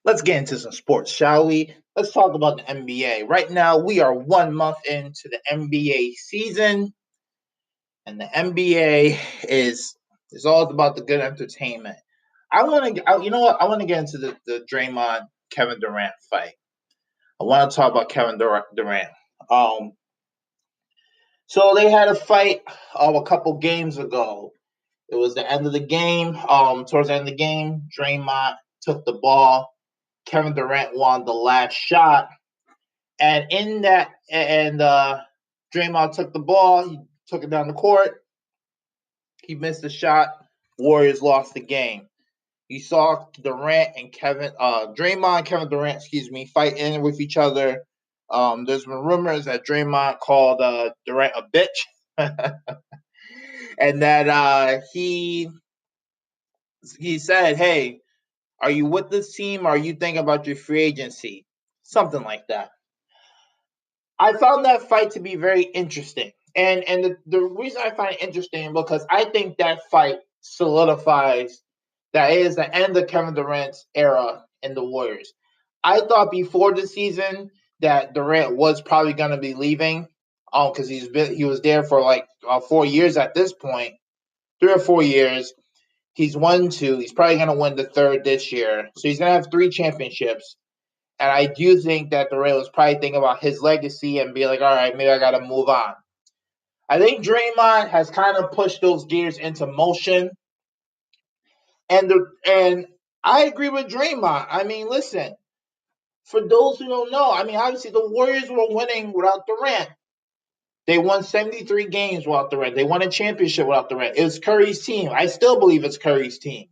Let's get into some sports, shall we? Let's talk about the NBA. Right now, we are 1 month into the NBA season, and the NBA is all about the good entertainment. I want to, you know what? I want to get into the Draymond Kevin Durant fight. I want to talk about Kevin Durant. Um, so they had a fight a couple games ago. It was the end of the game. Towards the end of the game, Draymond took the ball. Kevin Durant won the last shot. And in that, Draymond took the ball. He took it down the court. He missed the shot. Warriors lost the game. You saw Draymond, Kevin Durant, fighting with each other. There's been rumors that Draymond called Durant a bitch, and that he said, "Hey, are you with this team? Or are you thinking about your free agency?" Something like that. I found that fight to be very interesting. And the reason I find it interesting because I think that fight solidifies that it is the end of Kevin Durant's era in the Warriors. I thought before the season that Durant was probably going to be leaving, because he was there for like 4 years at this point, 3 or 4 years. He's won two. He's probably going to win the third this year, so he's going to have three championships. And I do think that Durant was probably thinking about his legacy and be like, all right, maybe I got to move on. I think Draymond has kind of pushed those gears into motion. And I agree with Draymond. I mean, listen, for those who don't know, I mean, obviously the Warriors were winning without Durant. They won 73 games without Durant. They won a championship without Durant. It was Curry's team. I still believe it's Curry's team.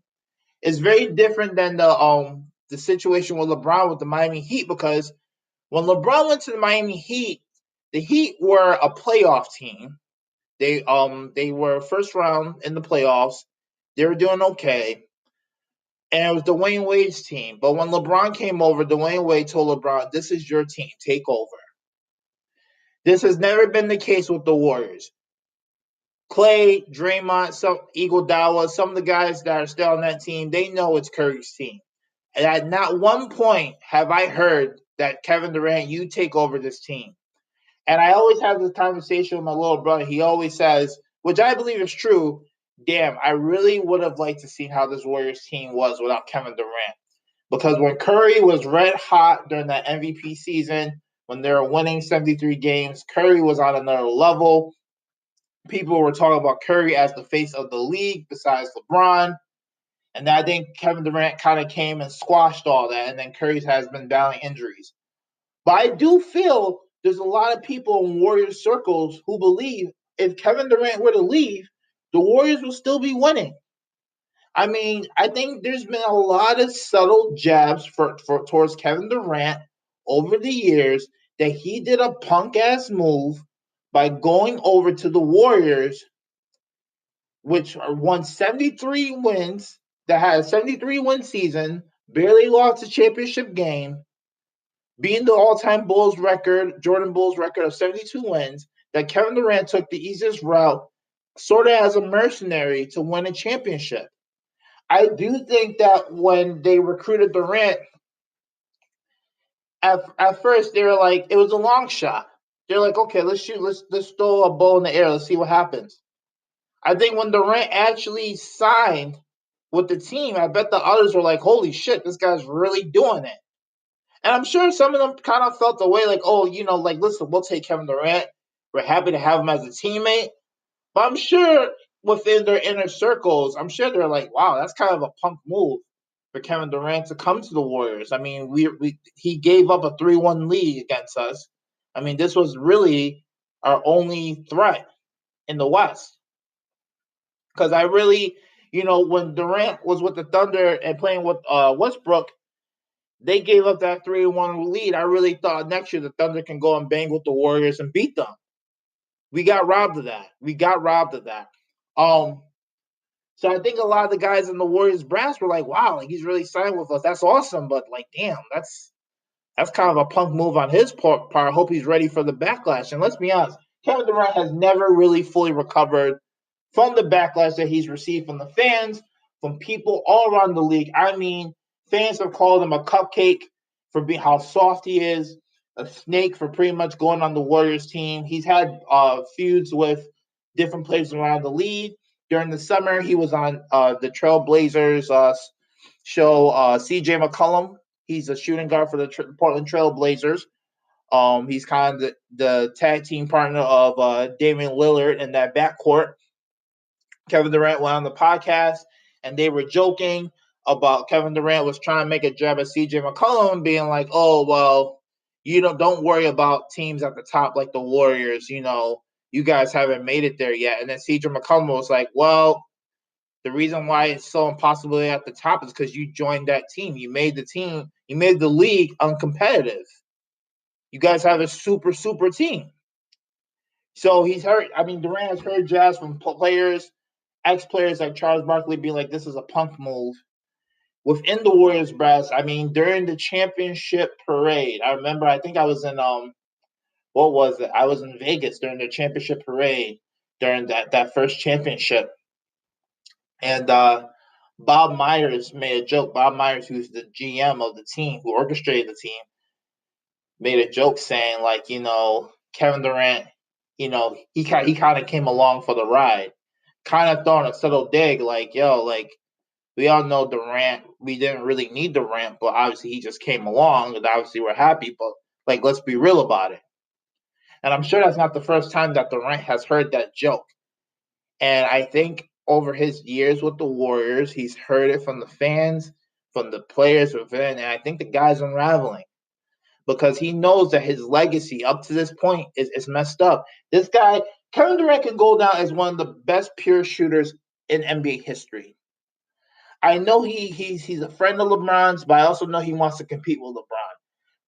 It's very different than the situation with LeBron with the Miami Heat because when LeBron went to the Miami Heat, the Heat were a playoff team. They were first round in the playoffs. They were doing okay. And it was Dwayne Wade's team. But when LeBron came over, Dwayne Wade told LeBron, "This is your team. Take over." This has never been the case with the Warriors. Clay, Draymond, some Iguodala, some of the guys that are still on that team, they know it's Curry's team. And at not one point have I heard that Kevin Durant, you take over this team. And I always have this conversation with my little brother. He always says, which I believe is true, damn, I really would have liked to see how this Warriors team was without Kevin Durant. Because when Curry was red hot during that MVP season, when they were winning 73 games, Curry was on another level. People were talking about Curry as the face of the league besides LeBron. And I think Kevin Durant kind of came and squashed all that. And then Curry has been battling injuries. But I do feel there's a lot of people in Warriors circles who believe if Kevin Durant were to leave, the Warriors will still be winning. I mean, I think there's been a lot of subtle jabs towards Kevin Durant over the years that he did a punk ass move by going over to the Warriors, which won 73 wins, that had a 73 win season, barely lost a championship game, being the all-time Jordan Bulls record of 72 wins, that Kevin Durant took the easiest route, sort of as a mercenary, to win a championship. I do think that when they recruited Durant, at first they were like, it was a long shot. They're like, okay, let's throw a ball in the air, let's see what happens. I think when Durant actually signed with the team, I bet the others were like, holy shit, this guy's really doing it. And I'm sure some of them kind of felt the way like, oh, like, listen, we'll take Kevin Durant. We're happy to have him as a teammate. But I'm sure within their inner circles, I'm sure they're like, wow, that's kind of a punk move for Kevin Durant to come to the Warriors. I mean, he gave up a 3-1 lead against us. I mean, this was really our only threat in the West. Because I really, when Durant was with the Thunder and playing with Westbrook, they gave up that 3-1 lead. I really thought next year the Thunder can go and bang with the Warriors and beat them. We got robbed of that. So I think a lot of the guys in the Warriors brass were like, wow, like he's really signed with us. That's awesome. But like, damn, that's kind of a punk move on his part. I hope he's ready for the backlash. And let's be honest, Kevin Durant has never really fully recovered from the backlash that he's received from the fans, from people all around the league. I mean, Fans have called him a cupcake for being how soft he is, a snake for pretty much going on the Warriors team. He's had feuds with different players around the league. During the summer, he was on the Trailblazers show. CJ McCollum, he's a shooting guard for the Portland Trailblazers. He's kind of the tag team partner of Damian Lillard in that backcourt. Kevin Durant went on the podcast, and they were joking about Kevin Durant was trying to make a jab at CJ McCollum, being like, "Oh well, don't worry about teams at the top like the Warriors. You guys haven't made it there yet." And then CJ McCollum was like, "Well, the reason why it's so impossible at the top is because you joined that team. You made the team. You made the league uncompetitive. You guys have a super team." So he's heard. I mean, Durant has heard jazz from players, ex-players like Charles Barkley being like, "This is a punk move." Within the Warriors brass, I mean, during the championship parade, I remember. I think I was in what was it? I was in Vegas during the championship parade during that first championship, and Bob Myers made a joke. Bob Myers, who's the GM of the team, who orchestrated the team, made a joke saying like, Kevin Durant, he kind of came along for the ride, kind of throwing a subtle dig like, yo, like we all know Durant, we didn't really need Durant, but obviously he just came along, and obviously we're happy, but like let's be real about it. And I'm sure that's not the first time that Durant has heard that joke. And I think over his years with the Warriors, he's heard it from the fans, from the players within, and I think the guy's unraveling because he knows that his legacy up to this point is messed up. This guy, Kevin Durant, can go down as one of the best pure shooters in NBA history. I know he's a friend of LeBron's, but I also know he wants to compete with LeBron.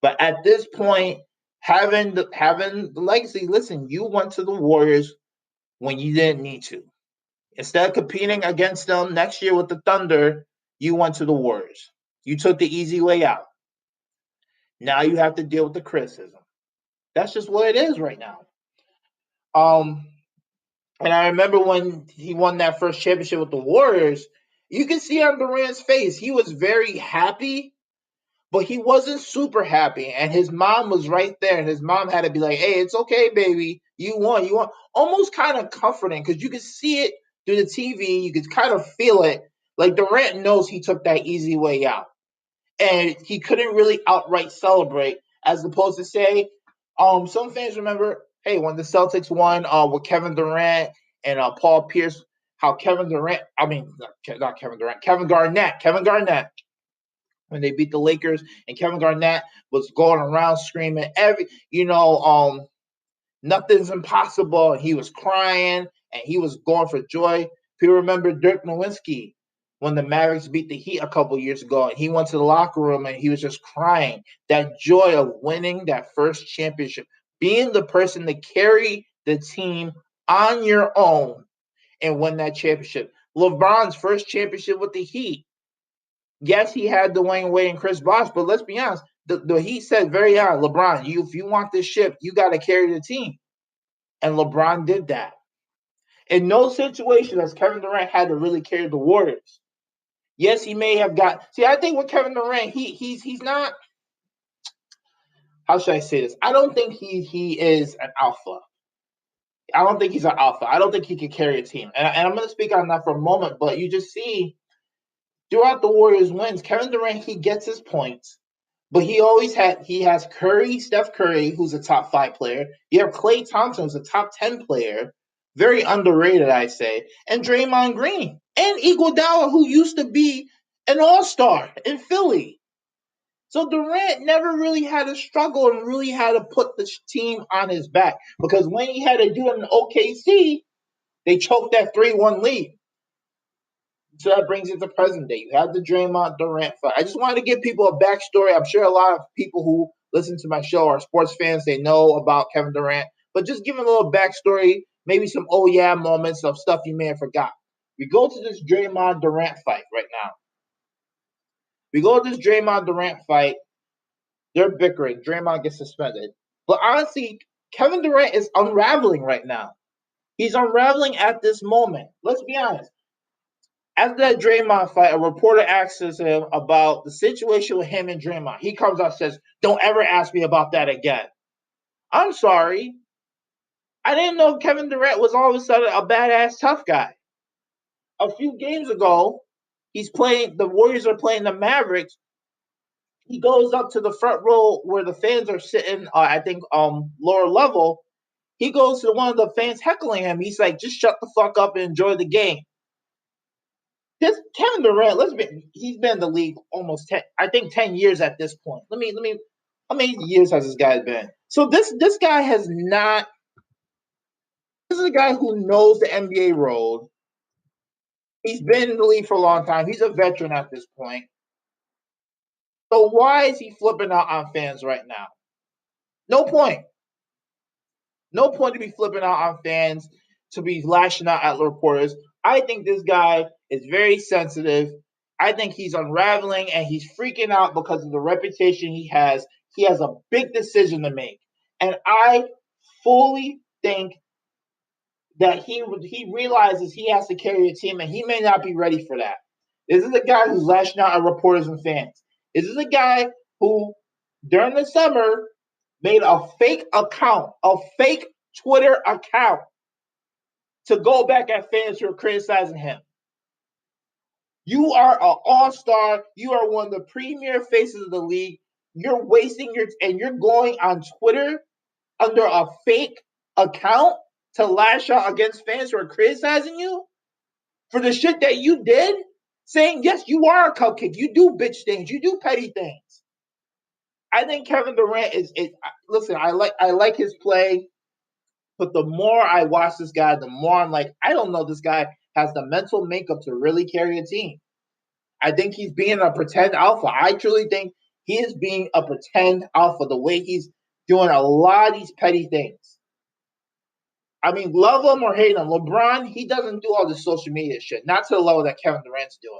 But at this point, having the legacy, listen, you went to the Warriors when you didn't need to. Instead of competing against them next year with the Thunder, you went to the Warriors. You took the easy way out. Now you have to deal with the criticism. That's just what it is right now. And I remember when he won that first championship with the Warriors, you can see on Durant's face, he was very happy, but he wasn't super happy. And his mom was right there, and his mom had to be like, "Hey, it's okay, baby. You won. You won." Almost kind of comforting because you could see it through the TV. You could kind of feel it. Like Durant knows he took that easy way out. And he couldn't really outright celebrate, as opposed to say, some fans remember, hey, when the Celtics won with Kevin Durant and Paul Pierce, how Kevin Durant, I mean, not Kevin Durant, Kevin Garnett, when they beat the Lakers, and Kevin Garnett was going around screaming, nothing's impossible, and he was crying, and he was going for joy. People remember Dirk Nowitzki when the Mavericks beat the Heat a couple years ago, and he went to the locker room and he was just crying. That joy of winning that first championship, being the person to carry the team on your own and win that championship. LeBron's first championship with the Heat. Yes, he had Dwayne Wade and Chris Bosh, but let's be honest. The Heat said very honest, LeBron, if you want this ship, you got to carry the team. And LeBron did that. In no situation has Kevin Durant had to really carry the Warriors. Yes, he may have got. See, I think with Kevin Durant, he's not. How should I say this? I don't think he is an alpha. I don't think he's an alpha. I don't think he can carry a team. And I'm going to speak on that for a moment. But you just see throughout the Warriors wins, Kevin Durant, he gets his points. But he has Curry, Steph Curry, who's a top 5 player. You have Klay Thompson, who's a top 10 player. Very underrated, I say. And Draymond Green. And Iguodala, who used to be an all-star in Philly. So Durant never really had to struggle and really had to put the team on his back. Because when he had to do it in OKC, they choked that 3-1 lead. So that brings it to present day. You have the Draymond Durant fight. I just wanted to give people a backstory. I'm sure a lot of people who listen to my show are sports fans. They know about Kevin Durant. But just give a little backstory, maybe some oh yeah moments of stuff you may have forgot. We go to this Draymond Durant fight right now. We go to this Draymond Durant fight. They're bickering. Draymond gets suspended. But honestly, Kevin Durant is unraveling right now. He's unraveling at this moment. Let's be honest. After that Draymond fight, a reporter asks him about the situation with him and Draymond. He comes out and says, "Don't ever ask me about that again." I'm sorry. I didn't know Kevin Durant was all of a sudden a badass tough guy. A few games ago, the Warriors are playing the Mavericks. He goes up to the front row where the fans are sitting, I think lower level. He goes to one of the fans heckling him. He's like, "Just shut the fuck up and enjoy the game." This Kevin Durant, he's been in the league almost 10 years at this point. How many years has this guy been? So this guy has not. This is a guy who knows the NBA road. He's been in the league for a long time. He's a veteran at this point. So why is he flipping out on fans right now? No point. No point to be flipping out on fans, to be lashing out at reporters. I think this guy is very sensitive. I think he's unraveling and he's freaking out because of the reputation he has. He has a big decision to make. And I fully think that he realizes he has to carry a team and he may not be ready for that. This is a guy who's lashing out at reporters and fans. This is a guy who, during the summer, made a fake account, a fake Twitter account to go back at fans who are criticizing him. You are an all-star. You are one of the premier faces of the league. You're wasting you're going on Twitter under a fake account to lash out against fans who are criticizing you for the shit that you did, saying, yes, you are a cupcake. You do bitch things. You do petty things. I think Kevin Durant is listen, I like his play, but the more I watch this guy, the more I'm like, I don't know this guy has the mental makeup to really carry a team. I think he's being a pretend alpha. I truly think he is being a pretend alpha the way he's doing a lot of these petty things. I mean, love him or hate him, LeBron, he doesn't do all this social media shit. Not to the level that Kevin Durant's doing.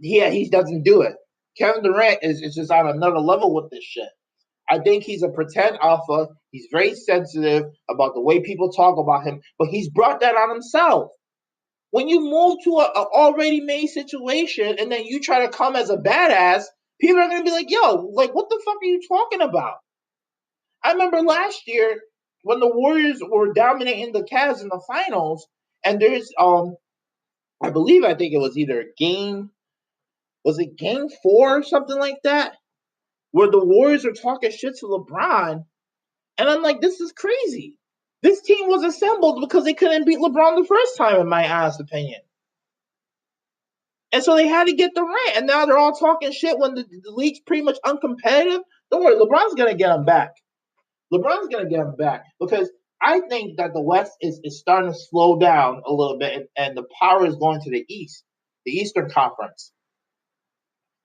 He doesn't do it. Kevin Durant is just on another level with this shit. I think he's a pretend alpha. He's very sensitive about the way people talk about him, but he's brought that on himself. When you move to an already made situation and then you try to come as a badass, people are going to be like, yo, like, what the fuck are you talking about? I remember last year when the Warriors were dominating the Cavs in the finals, and there's, I think it was either game 4 or something like that, where the Warriors are talking shit to LeBron, and I'm like, this is crazy. This team was assembled because they couldn't beat LeBron the first time, in my honest opinion. And so they had to get Durant, and now they're all talking shit when the league's pretty much uncompetitive. Don't worry, LeBron's going to get them back. LeBron's going to get them back because I think that the West is starting to slow down a little bit, and the power is going to the East, the Eastern Conference.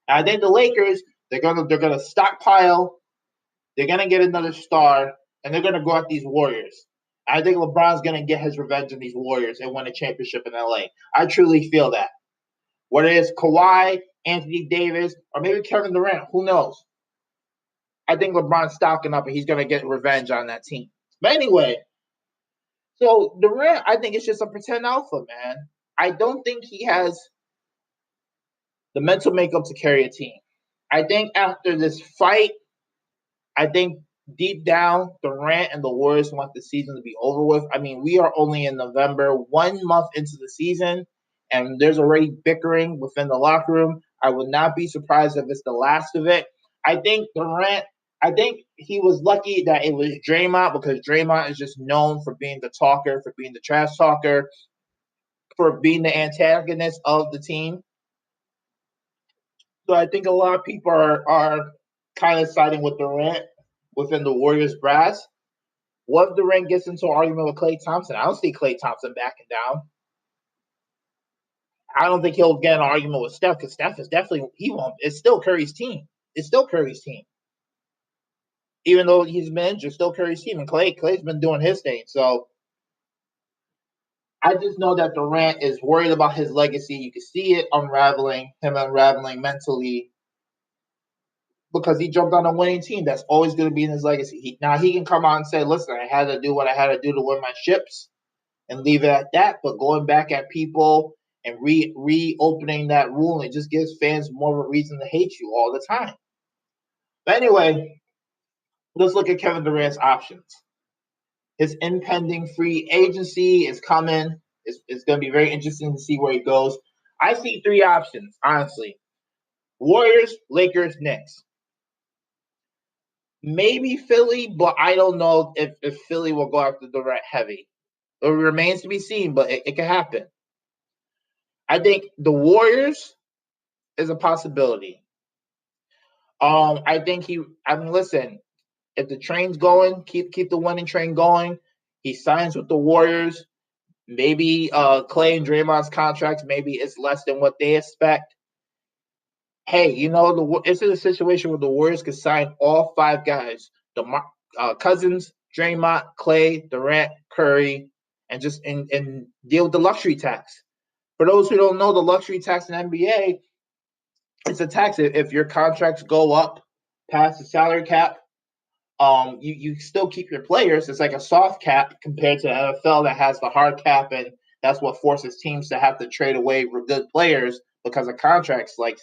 And I think the Lakers, they're gonna stockpile, they're gonna get another star, and they're gonna go at these Warriors. I think LeBron's gonna get his revenge on these Warriors and win a championship in LA. I truly feel that. Whether it's Kawhi, Anthony Davis, or maybe Kevin Durant, who knows? I think LeBron's stocking up and he's gonna get revenge on that team. But anyway, so Durant, I think it's just a pretend alpha, man. I don't think he has the mental makeup to carry a team. I think after this fight, I think deep down, Durant and the Warriors want the season to be over with. I mean, we are only in November, 1 month into the season, and there's already bickering within the locker room. I would not be surprised if it's the last of it. I think Durant, he was lucky that it was Draymond, because Draymond is just known for being the talker, for being the trash talker, for being the antagonist of the team. So I think a lot of people are kind of siding with Durant within the Warriors brass. What if Durant gets into an argument with Klay Thompson? I don't see Klay Thompson backing down. I don't think he'll get an argument with Steph, because Steph is definitely, he won't. It's still Curry's team. Even though he's been injured, still Curry's team. And Klay's been doing his thing. So I just know that Durant is worried about his legacy. You can see it unraveling mentally, because he jumped on a winning team. That's always going to be in his legacy. Now he can come out and say, listen, I had to do what I had to do to win my ships and leave it at that. But going back at people and reopening that rule, and it just gives fans more of a reason to hate you all the time. But anyway, let's look at Kevin Durant's options. His impending free agency is coming. It's going to be very interesting to see where he goes. I see three options, honestly. Warriors, Lakers, Knicks. Maybe Philly, but I don't know if Philly will go after Durant heavy. It remains to be seen, but it can happen. I think the Warriors is a possibility. I think listen, if the train's going, keep the winning train going. He signs with the Warriors. Maybe Clay and Draymond's contracts, maybe it's less than what they expect. Hey, it's in a situation where the Warriors could sign all five guys: the Cousins, Draymond, Clay, Durant, Curry, and just and deal with the luxury tax. For those who don't know, the luxury tax in NBA, it's a tax if your contracts go up past the salary cap. You still keep your players. It's like a soft cap compared to the NFL that has the hard cap, and that's what forces teams to have to trade away good players because of contracts. Like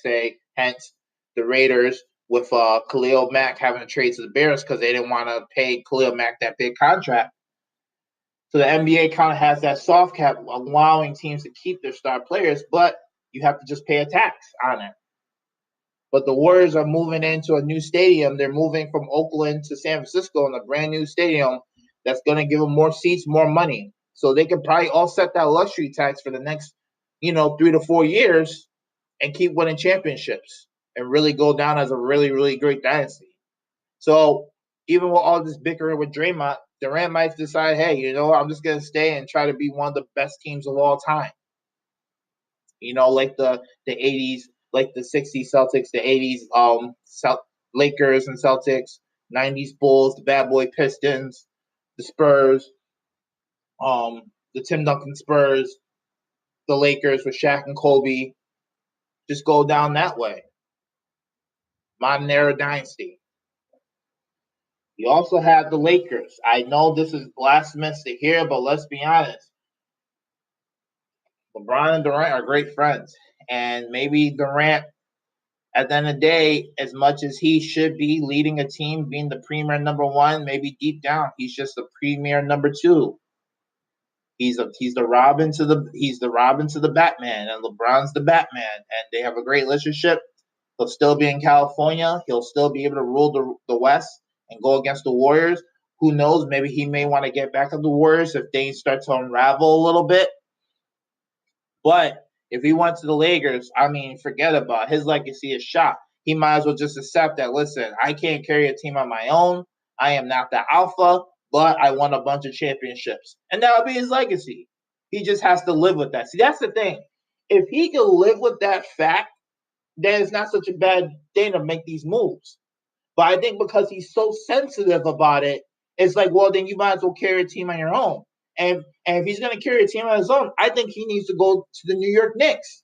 hence the Raiders with Khalil Mack having to trade to the Bears because they didn't want to pay Khalil Mack that big contract. So the NBA kind of has that soft cap, allowing teams to keep their star players, but you have to just pay a tax on it. But the Warriors are moving into a new stadium. They're moving from Oakland to San Francisco in a brand new stadium that's going to give them more seats, more money. So they could probably offset that luxury tax for the next, 3 to 4 years and keep winning championships and really go down as a really, really great dynasty. So even with all this bickering with Draymond, Durant might decide, hey, I'm just going to stay and try to be one of the best teams of all time. Like the 80s, like the 60s Celtics, the 80s Lakers and Celtics, 90s Bulls, the Bad Boy Pistons, the Spurs, the Tim Duncan Spurs, the Lakers with Shaq and Kobe. Just go down that way. Manera dynasty. You also have the Lakers. I know this is blasphemous to hear, but let's be honest. LeBron and Durant are great friends. And maybe Durant, at the end of the day, as much as he should be leading a team, being the premier number one, maybe deep down he's just the premier number two. He's the Robin to the Batman, and LeBron's the Batman, and they have a great relationship. He'll still be in California. He'll still be able to rule the West and go against the Warriors. Who knows? Maybe he may want to get back at the Warriors if things start to unravel a little bit. But if he went to the Lakers, forget about it. His legacy is shot. He might as well just accept that, listen, I can't carry a team on my own. I am not the alpha, but I won a bunch of championships. And that would be his legacy. He just has to live with that. See, that's the thing. If he can live with that fact, then it's not such a bad thing to make these moves. But I think because he's so sensitive about it, it's like, well, then you might as well carry a team on your own. And if he's going to carry a team on his own, I think he needs to go to the New York Knicks.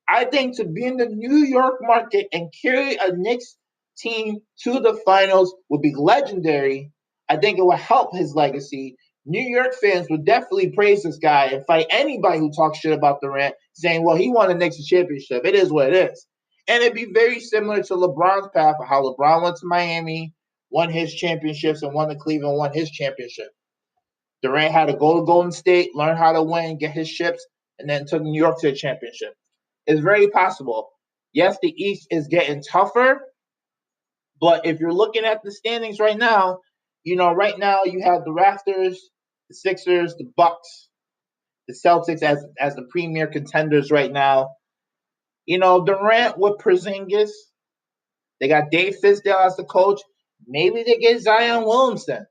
I think to be in the New York market and carry a Knicks team to the finals would be legendary. I think it would help his legacy. New York fans would definitely praise this guy and fight anybody who talks shit about Durant, saying, well, he won the Knicks championship. It is what it is. And it'd be very similar to LeBron's path of how LeBron went to Miami, won his championships, and won to Cleveland, won his championship. Durant had to go to Golden State, learn how to win, get his chips, and then took New York to the championship. It's very possible. Yes, the East is getting tougher, but if you're looking at the standings right now, right now you have the Raptors, the Sixers, the Bucks, the Celtics as the premier contenders right now. Durant with Porzingis, they got Dave Fizdale as the coach. Maybe they get Zion Williamson.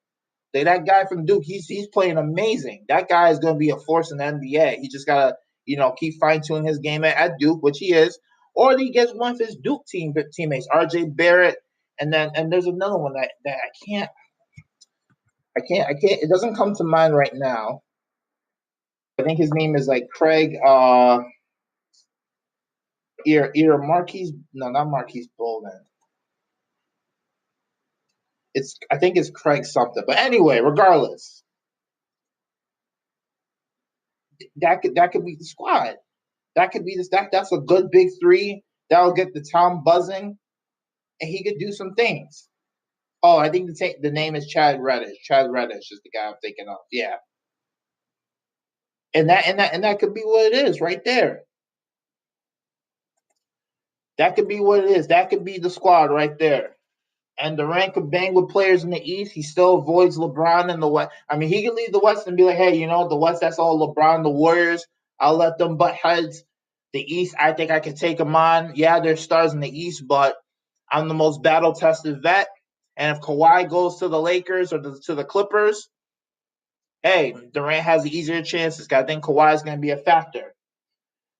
That guy from Duke, he's playing amazing. That guy is going to be a force in the NBA. He just got to, keep fine-tuning his game at Duke, which he is. Or he gets one of his Duke teammates, RJ Barrett, and there's another one that I can't, it doesn't come to mind right now. I think his name is like Craig, either Marquise, no, not Marquise Bolden. I think it's Craig something. But anyway, regardless, that could be the squad. That could be that's a good big three. That'll get the town buzzing, and he could do some things. Oh, I think the name is Chad Reddish. Chad Reddish is the guy I'm thinking of. Yeah, and that could be what it is right there. That could be what it is. That could be the squad right there. And Durant could bang with players in the East. He still avoids LeBron in the West. I mean, he could leave the West and be like, hey, the West, that's all LeBron, the Warriors. I'll let them butt heads. The East, I think I can take them on. Yeah, there's stars in the East, but I'm the most battle-tested vet. And if Kawhi goes to the Lakers or to the Clippers, hey, Durant has the easier chances. I think Kawhi is going to be a factor.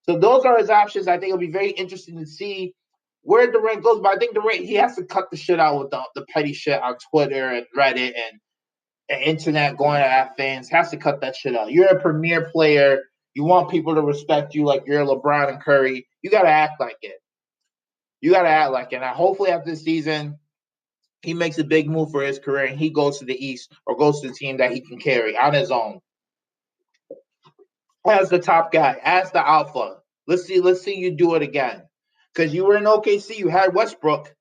So those are his options. I think it'll be very interesting to see where Durant goes. But I think Durant, he has to cut the shit out with the petty shit on Twitter and Reddit and internet going at fans. Has to cut that shit out. You're a premier player. You want people to respect you like you're LeBron and Curry. You got to act like it. You got to act like it. And hopefully after this season, he makes a big move for his career and he goes to the East or goes to the team that he can carry on his own. As the top guy, as the alpha. Let's see you do it again. Because you were in OKC, you had Westbrook.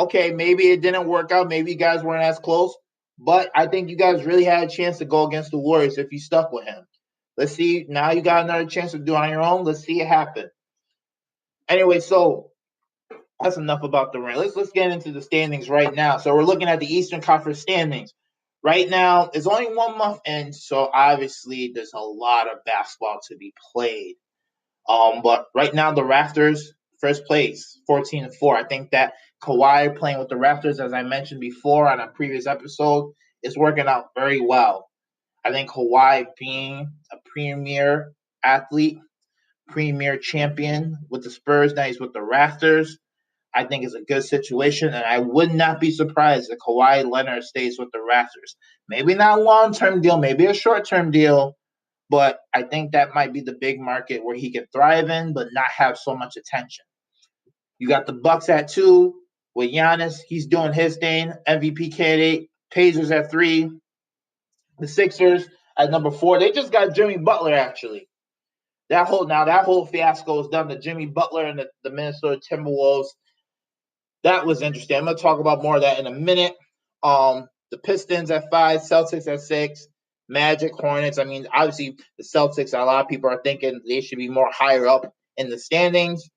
Okay, maybe it didn't work out. Maybe you guys weren't as close. But I think you guys really had a chance to go against the Warriors if you stuck with him. Let's see. Now you got another chance to do it on your own. Let's see it happen. Anyway, so that's enough about Durant. Let's get into the standings right now. So we're looking at the Eastern Conference standings. Right now, it's only 1 month in, so obviously there's a lot of basketball to be played. But right now, the Raptors, first place, 14-4. I think that Kawhi playing with the Raptors, as I mentioned before on a previous episode, is working out very well. I think Kawhi being a premier athlete, premier champion with the Spurs, now he's with the Raptors, I think is a good situation, and I would not be surprised if Kawhi Leonard stays with the Raptors. Maybe not a long-term deal, maybe a short-term deal, but I think that might be the big market where he can thrive in but not have so much attention. You got the Bucks at 2 with Giannis. He's doing his thing, MVP candidate. Pacers at 3. The Sixers at number 4. They just got Jimmy Butler, actually. That whole fiasco was done to Jimmy Butler and the Minnesota Timberwolves. That was interesting. I'm going to talk about more of that in a minute. The Pistons at 5, Celtics at 6, Magic, Hornets. I mean, obviously, the Celtics, a lot of people are thinking they should be more higher up in the standings.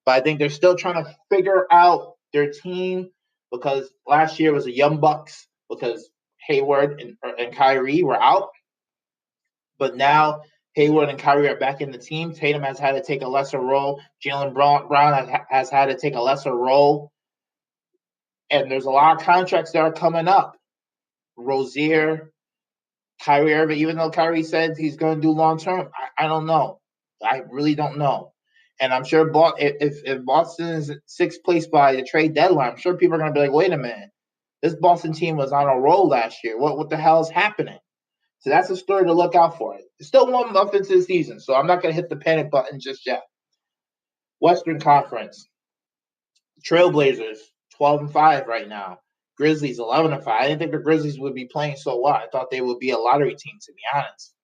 But I think they're still trying to figure out their team because last year was a young Bucks because Hayward and Kyrie were out. But now Hayward and Kyrie are back in the team. Tatum has had to take a lesser role. Jaylen Brown has had to take a lesser role. And there's a lot of contracts that are coming up. Rozier, Kyrie Irving, even though Kyrie said he's going to do long-term, I don't know. I really don't know. And I'm sure if Boston is 6th place by the trade deadline, I'm sure people are going to be like, wait a minute. This Boston team was on a roll last year. What the hell is happening? So that's a story to look out for. It's still 1 month into the season, so I'm not going to hit the panic button just yet. Western Conference. Trailblazers, 12-5 right now. Grizzlies, 11-5. I didn't think the Grizzlies would be playing so well. I thought they would be a lottery team, to be honest.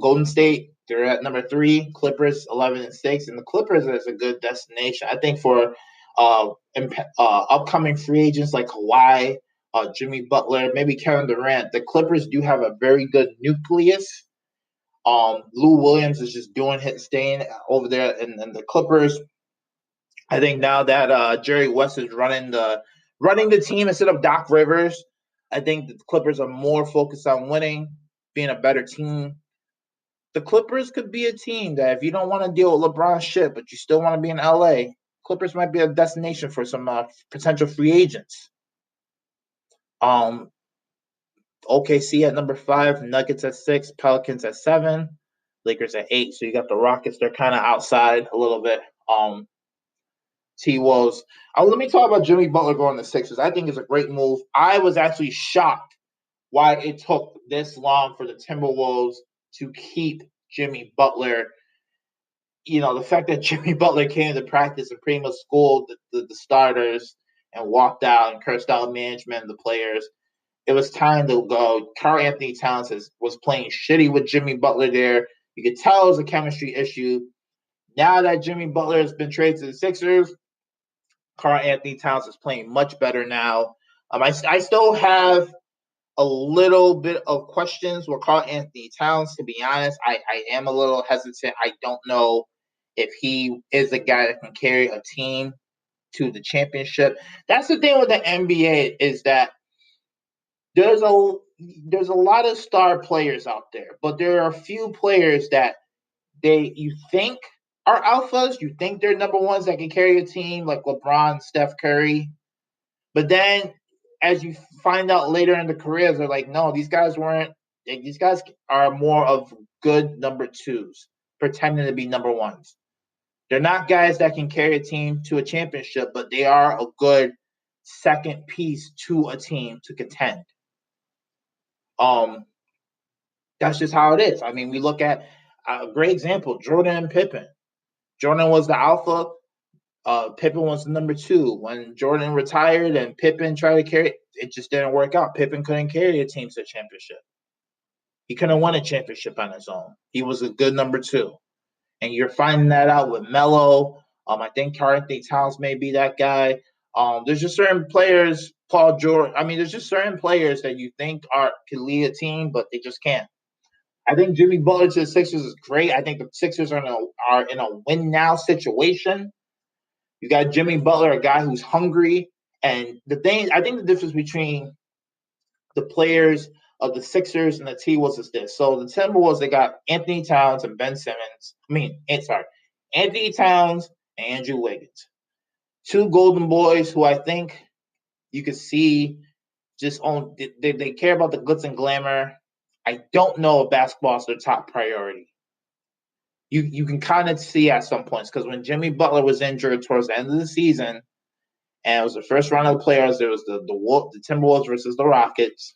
Golden State, they're at number 3. Clippers, 11-6. And the Clippers is a good destination. I think for upcoming free agents like Kawhi, Jimmy Butler, maybe Kevin Durant, the Clippers do have a very good nucleus. Lou Williams is just doing his thing over there in the Clippers. I think now that Jerry West is running the team instead of Doc Rivers, I think the Clippers are more focused on winning, being a better team. The Clippers could be a team that if you don't want to deal with LeBron's shit, but you still want to be in LA, Clippers might be a destination for some potential free agents. OKC at number 5, Nuggets at 6, Pelicans at 7, Lakers at 8. So you got the Rockets. They're kind of outside a little bit. T-Wolves. Let me talk about Jimmy Butler going to Sixers. I think it's a great move. I was actually shocked why it took this long for the Timberwolves to keep Jimmy Butler. You know, the fact that Jimmy Butler came to practice and pretty much schooled the starters and walked out and cursed out management and the players. It was time to go. Karl Anthony Towns was playing shitty with Jimmy Butler there. You could tell it was a chemistry issue. Now that Jimmy Butler has been traded to the Sixers, Karl-Anthony Towns is playing much better now. I still have a little bit of questions with Karl-Anthony Towns, to be honest. I am a little hesitant. I don't know if he is a guy that can carry a team to the championship. That's the thing with the NBA, is that there's a lot of star players out there, but there are a few players that you think are alphas. You think they're number ones that can carry a team, like LeBron, Steph Curry. But then, as you find out later in the careers, they're like, no, these guys weren't. These guys are more of good number twos, pretending to be number ones. They're not guys that can carry a team to a championship, but they are a good second piece to a team to contend. That's just how it is. I mean, we look at a great example, Jordan and Pippen. Jordan was the alpha. Pippen was the number two. When Jordan retired and Pippen tried to carry it, just didn't work out. Pippen couldn't carry a team to a championship. He couldn't win a championship on his own. He was a good number two. And you're finding that out with Melo. I think Karl-Anthony Towns may be that guy. There's just certain players, Paul George. I mean, there's just certain players that you think can lead a team, but they just can't. I think Jimmy Butler to the Sixers is great. I think the Sixers are in a win now situation. You got Jimmy Butler, a guy who's hungry. And I think the difference between the players of the Sixers and the T-Wolves is this. So the Timberwolves, they got Anthony Towns and Ben Simmons. Anthony Towns and Andrew Wiggins. Two golden boys who I think you could see they care about the glitz and glamour. I don't know if basketball is their top priority. You can kind of see at some points, because when Jimmy Butler was injured towards the end of the season, and it was the first round of the playoffs, there was the Timberwolves versus the Rockets.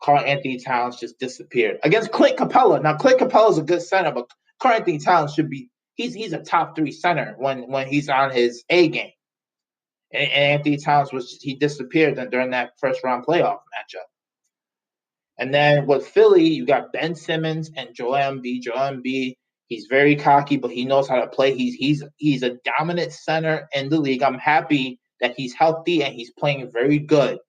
Karl-Anthony Towns just disappeared against Clint Capella. Now, Clint Capella is a good center, but Karl-Anthony Towns should be he's a top three center when he's on his A game. And Anthony Towns he disappeared during that first round playoff matchup. And then with Philly, you got Ben Simmons and Joel Embiid. Joel Embiid, he's very cocky, but he knows how to play. He's a dominant center in the league. I'm happy that he's healthy and he's playing very good.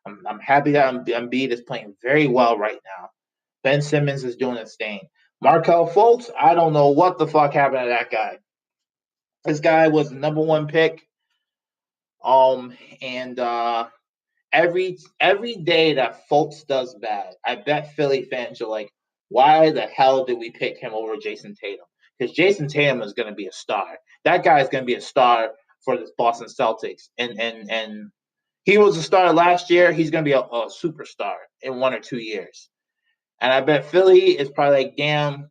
I'm happy that Embiid is playing very well right now. Ben Simmons is doing his thing. Markelle Fultz, I don't know what the fuck happened to that guy. This guy was the number one pick. Every day that Fultz does bad, I bet Philly fans are like, why the hell did we pick him over Jason Tatum? Because Jason Tatum is going to be a star. That guy is going to be a star for the Boston Celtics. And he was a star last year. He's going to be a superstar in 1 or 2 years. And I bet Philly is probably like, damn,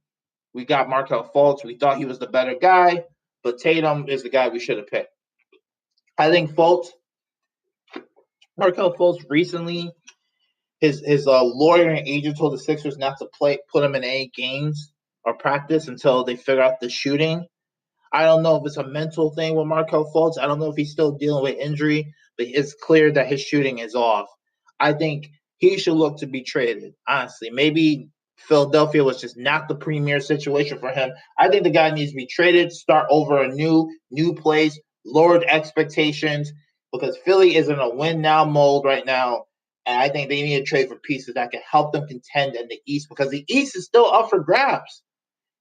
we got Markelle Fultz. We thought he was the better guy, but Tatum is the guy we should have picked. I think Markelle Fultz recently, his lawyer and agent told the Sixers not to put him in any games or practice until they figure out the shooting. I don't know if it's a mental thing with Markelle Fultz. I don't know if he's still dealing with injury, but it's clear that his shooting is off. I think he should look to be traded, honestly. Maybe Philadelphia was just not the premier situation for him. I think the guy needs to be traded, start over a new place, lowered expectations, because Philly is in a win-now mode right now, and I think they need to trade for pieces that can help them contend in the East, because the East is still up for grabs.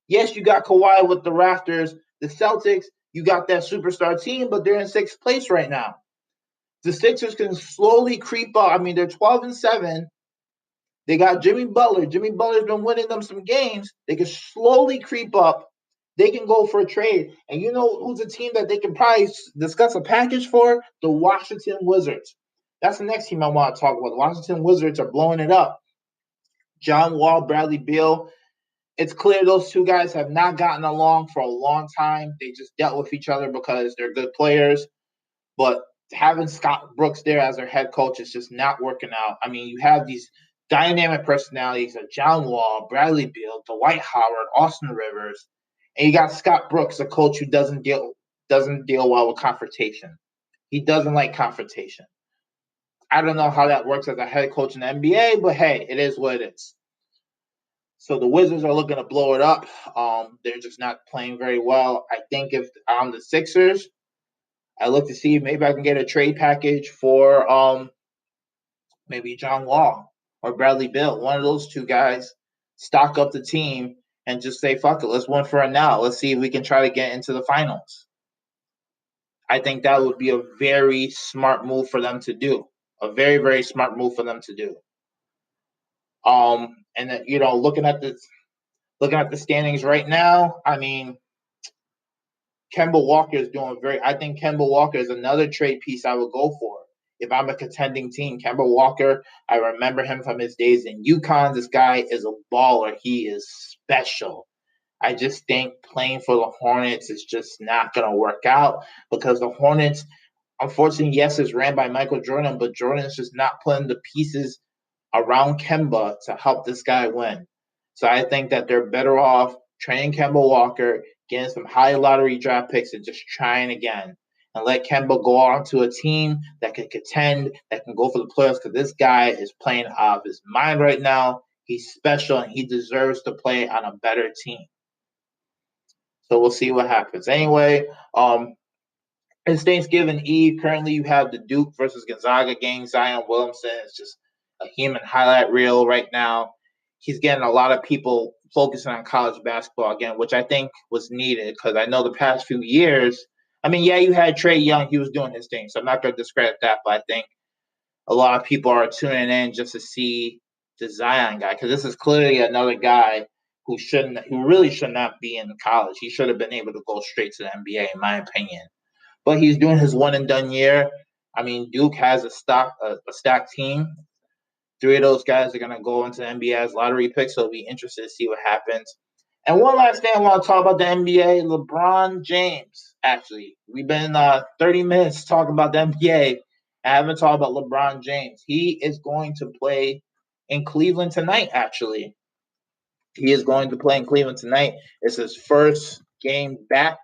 Yes, you got Kawhi with the Raptors. The Celtics, you got that superstar team, but they're in 6th place right now. The Sixers can slowly creep up. I mean, they're 12-7. They got Jimmy Butler. Jimmy Butler's been winning them some games. They can slowly creep up. They can go for a trade. And you know who's a team that they can probably discuss a package for? The Washington Wizards. That's the next team I want to talk about. The Washington Wizards are blowing it up. John Wall, Bradley Beal. It's clear those two guys have not gotten along for a long time. They just dealt with each other because they're good players. But having Scott Brooks there as their head coach is just not working out. I mean, you have these dynamic personalities of John Wall, Bradley Beal, Dwight Howard, Austin Rivers, and you got Scott Brooks, a coach who doesn't deal well with confrontation. He doesn't like confrontation. I don't know how that works as a head coach in the NBA, but hey, it is what it is. So the Wizards are looking to blow it up. They're just not playing very well. I think if I'm the Sixers, I look to see if maybe I can get a trade package for maybe John Wall or Bradley Beal. One of those two guys, stock up the team and just say, fuck it, let's win for it now. Let's see if we can try to get into the finals. I think that would be a very smart move for them to do. A very, very smart move for them to do. And then, looking at the standings right now, I mean, Kemba Walker is doing I think Kemba Walker is another trade piece I would go for. If I'm a contending team, Kemba Walker, I remember him from his days in UConn. This guy is a baller. He is special. I just think playing for the Hornets is just not going to work out because the Hornets, unfortunately, yes, it's ran by Michael Jordan, but Jordan is just not putting the pieces around Kemba to help this guy win. So I think that they're better off training Kemba Walker, getting some high lottery draft picks, and just trying again. And let Kemba go on to a team that can contend, that can go for the playoffs, because this guy is playing out of his mind right now. He's special, and he deserves to play on a better team. So we'll see what happens. Anyway, it's Thanksgiving Eve. Currently, you have the Duke versus Gonzaga game. Zion Williamson is just a human highlight reel right now. He's getting a lot of people focusing on college basketball again, which I think was needed because I know the past few years, I mean, yeah, you had Trae Young. He was doing his thing, so I'm not going to discredit that, but I think a lot of people are tuning in just to see the Zion guy because this is clearly another guy who really should not be in college. He should have been able to go straight to the NBA, in my opinion. But he's doing his one and done year. I mean, Duke has a stacked team. 3 of those guys are going to go into the NBA as lottery picks, so I'll be interested to see what happens. And one last thing I want to talk about the NBA, LeBron James. Actually, we've been 30 minutes talking about the NBA. I haven't talked about LeBron James. He is going to play in Cleveland tonight, actually. He is going to play in Cleveland tonight. It's his first game back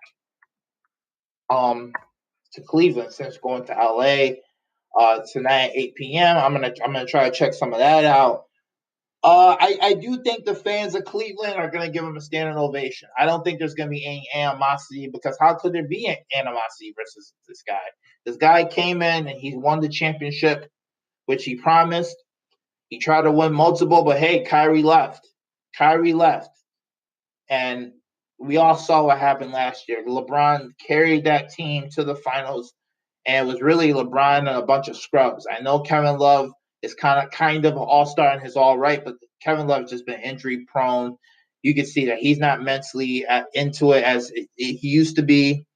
to Cleveland since going to LA tonight at 8 p.m. I'm gonna try to check some of that out. I do think the fans of Cleveland are going to give him a standing ovation. I don't think there's going to be any animosity because how could there be animosity versus this guy? This guy came in and he won the championship, which he promised. He tried to win multiple, but hey, Kyrie left. And we all saw what happened last year. LeBron carried that team to the finals, and it was really LeBron and a bunch of scrubs. I know Kevin Love is kind of an all-star and he's all right, but Kevin Love's just been injury prone. You can see that he's not mentally into it as he used to be.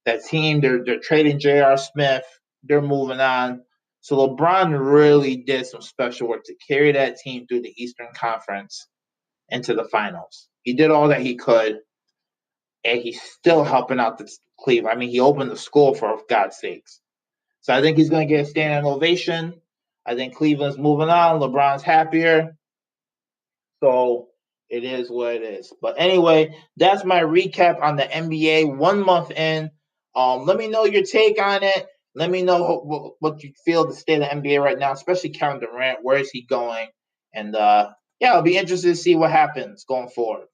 That team, they're trading J.R. Smith. They're moving on. So LeBron really did some special work to carry that team through the Eastern Conference into the finals. He did all that he could, and he's still helping out the Cleveland. I mean, he opened the school for God's sakes. So I think he's going to get a standing ovation. I think Cleveland's moving on. LeBron's happier. So it is what it is. But anyway, that's my recap on the NBA 1 month in. Let me know your take on it. Let me know what you feel the state of the NBA right now, especially Kevin Durant. Where is he going? And yeah, I'll be interested to see what happens going forward.